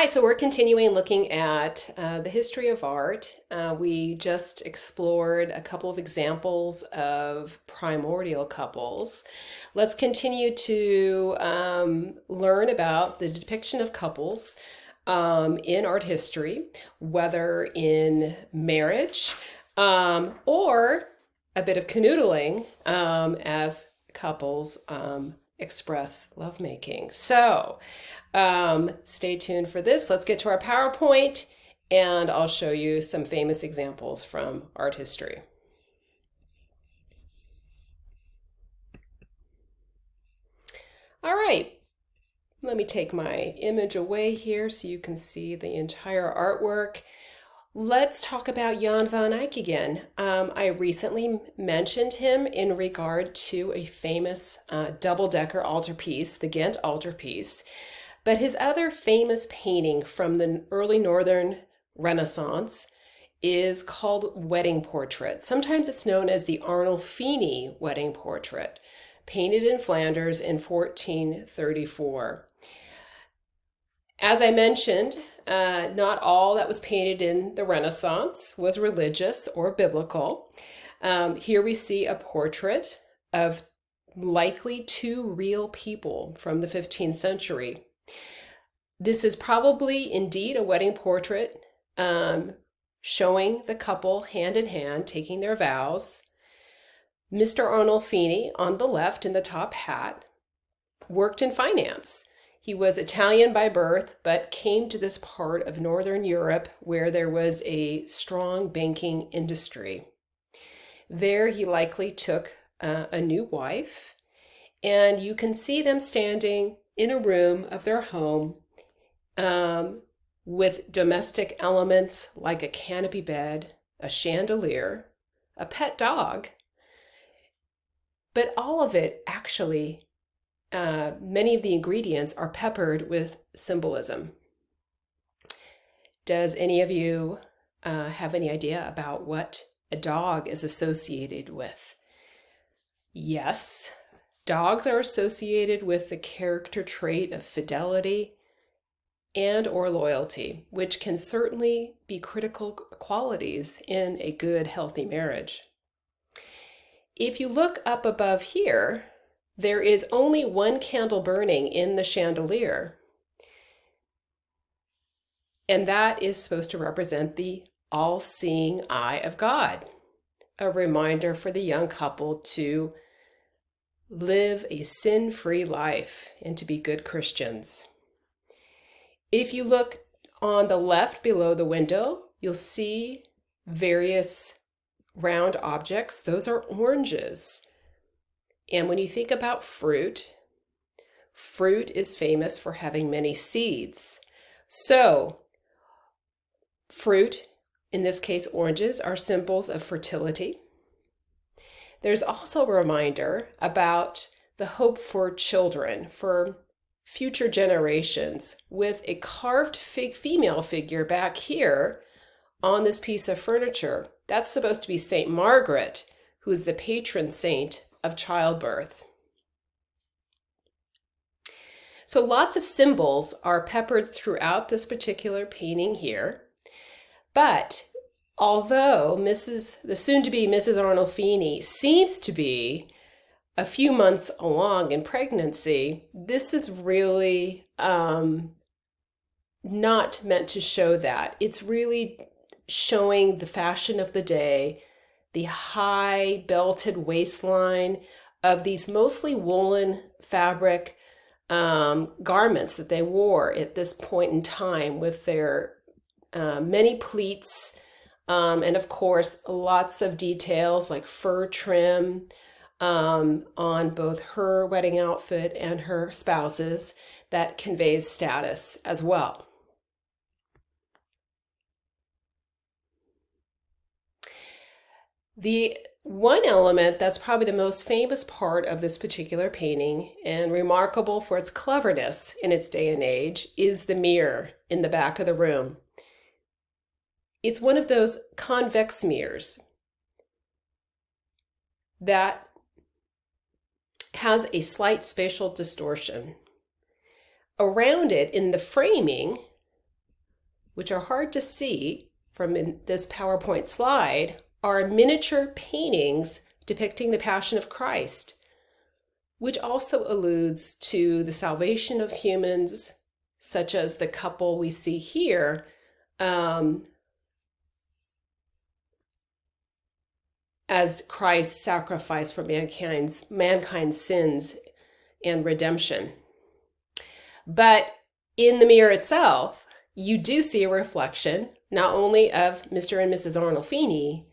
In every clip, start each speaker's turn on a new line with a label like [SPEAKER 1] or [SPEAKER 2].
[SPEAKER 1] Hi, so we're continuing looking at the history of art. We just explored a couple of examples of primordial couples. Let's continue to learn about the depiction of couples in art history, whether in marriage or a bit of canoodling as couples express lovemaking. So, stay tuned for this. Let's get to our PowerPoint and I'll show you some famous examples from art history. All right, let me take my image away here so you can see the entire artwork. Let's talk about Jan van Eyck again. I recently mentioned him in regard to a famous double-decker altarpiece, the Ghent altarpiece. But his other famous painting from the early Northern Renaissance is called Wedding Portrait. Sometimes it's known as the Arnold Feeney Wedding Portrait, painted in Flanders in 1434. As I mentioned, not all that was painted in the Renaissance was religious or biblical. Here we see a portrait of likely two real people from the 15th century. This is probably indeed a wedding portrait showing the couple hand in hand taking their vows. Mr. Arnold Feeney on the left in the top hat worked in finance. He was Italian by birth, but came to this part of Northern Europe where there was a strong banking industry. There he likely took a new wife, and you can see them standing in a room of their home with domestic elements like a canopy bed, a chandelier, a pet dog, but all of it actually, many of the ingredients are peppered with symbolism. Does any of you have any idea about what a dog is associated with? Yes, dogs are associated with the character trait of fidelity and or loyalty, which can certainly be critical qualities in a good, healthy marriage. If you look up above here, there is only one candle burning in the chandelier, and that is supposed to represent the all-seeing eye of God, a reminder for the young couple to live a sin-free life and to be good Christians. If you look on the left below the window, you'll see various round objects. Those are oranges. And when you think about fruit, fruit is famous for having many seeds. So, fruit, in this case oranges, are symbols of fertility. There's also a reminder about the hope for children, for future generations, with a carved female figure back here on this piece of furniture. That's supposed to be Saint Margaret, who is the patron saint of childbirth. So lots of symbols are peppered throughout this particular painting here. But although the soon-to-be Mrs. Arnold Feeney seems to be a few months along in pregnancy, this is really not meant to show that. It's really showing the fashion of the day, the high belted waistline of these mostly woolen fabric garments that they wore at this point in time, with their many pleats and of course lots of details like fur trim on both her wedding outfit and her spouse's, that conveys status as well. The one element that's probably the most famous part of this particular painting, and remarkable for its cleverness in its day and age, is the mirror in the back of the room. It's one of those convex mirrors that has a slight spatial distortion. Around it in the framing, which are hard to see from this PowerPoint slide, are miniature paintings depicting the Passion of Christ, which also alludes to the salvation of humans, such as the couple we see here, as Christ's sacrifice for mankind's sins and redemption. But in the mirror itself, you do see a reflection, not only of Mr. and Mrs. Arnold Feeney,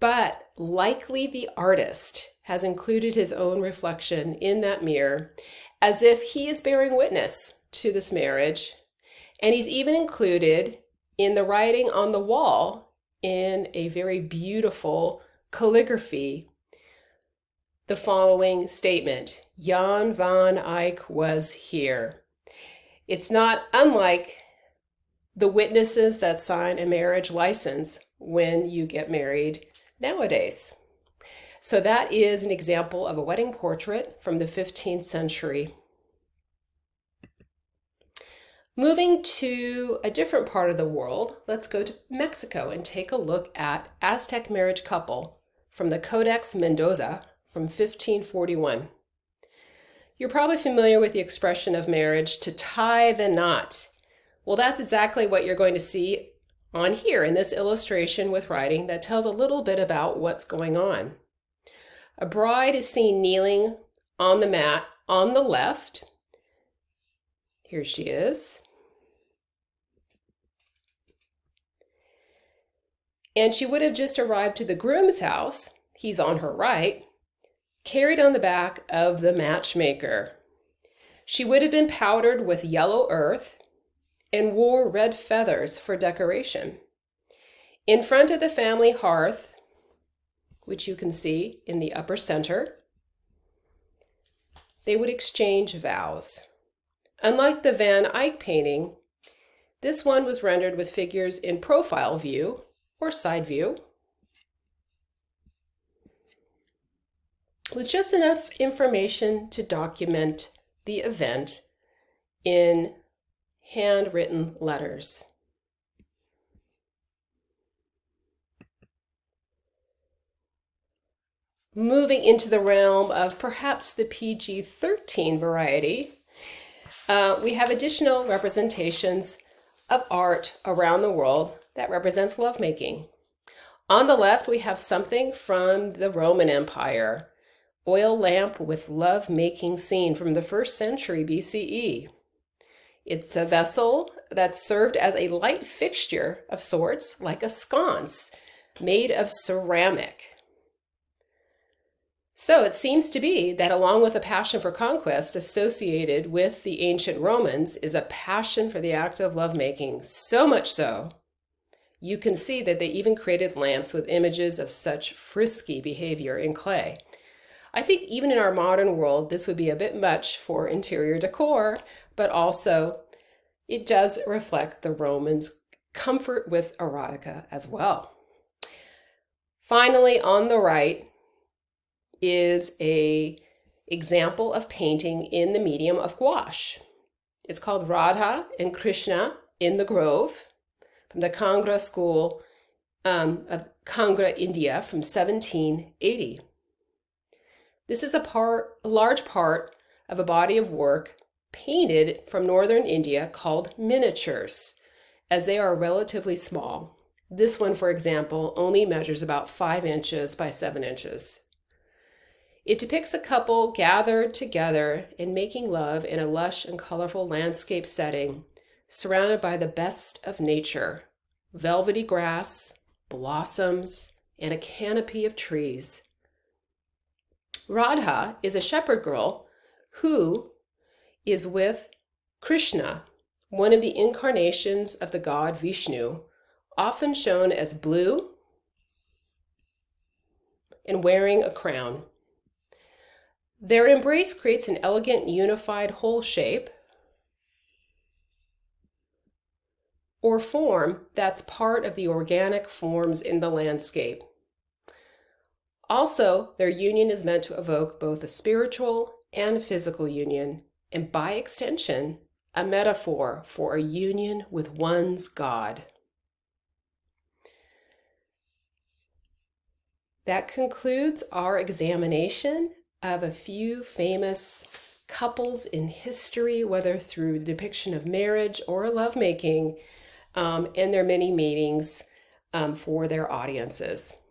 [SPEAKER 1] but likely the artist has included his own reflection in that mirror as if he is bearing witness to this marriage. And he's even included in the writing on the wall in a very beautiful calligraphy the following statement: Jan van Eyck was here. It's not unlike the witnesses that sign a marriage license when you get married nowadays. So that is an example of a wedding portrait from the 15th century. Moving to a different part of the world, let's go to Mexico and take a look at Aztec marriage couple from the Codex Mendoza from 1541. You're probably familiar with the expression of marriage to tie the knot. Well, that's exactly what you're going to see on here in this illustration with writing that tells a little bit about what's going on. A bride is seen kneeling on the mat on the left. Here she is. And she would have just arrived to the groom's house. He's on her right, carried on the back of the matchmaker. She would have been powdered with yellow earth and wore red feathers for decoration. In front of the family hearth, which you can see in the upper center, they would exchange vows. Unlike the Van Eyck painting, this one was rendered with figures in profile view or side view, with just enough information to document the event in handwritten letters. Moving into the realm of perhaps the PG-13 variety, we have additional representations of art around the world that represents lovemaking. On the left, we have something from the Roman Empire, oil lamp with love-making scene from the 1st century BCE. It's a vessel that's served as a light fixture of sorts, like a sconce, made of ceramic. So it seems to be that along with a passion for conquest associated with the ancient Romans is a passion for the act of lovemaking, so much so you can see that they even created lamps with images of such frisky behavior in clay. I think even in our modern world, this would be a bit much for interior decor, but also it does reflect the Romans' comfort with erotica as well. Finally, on the right is an example of painting in the medium of gouache. It's called Radha and Krishna in the Grove, from the Kangra school of Kangra, India, from 1780. This is a large part of a body of work painted from northern India called miniatures, as they are relatively small. This one, for example, only measures about 5 inches by 7 inches. It depicts a couple gathered together and making love in a lush and colorful landscape setting, surrounded by the best of nature, velvety grass, blossoms, and a canopy of trees. Radha is a shepherd girl who is with Krishna, one of the incarnations of the god Vishnu, often shown as blue and wearing a crown. Their embrace creates an elegant, unified whole shape or form that's part of the organic forms in the landscape. Also, their union is meant to evoke both a spiritual and physical union, and by extension, a metaphor for a union with one's God. That concludes our examination of a few famous couples in history, whether through the depiction of marriage or lovemaking, and their many meanings for their audiences.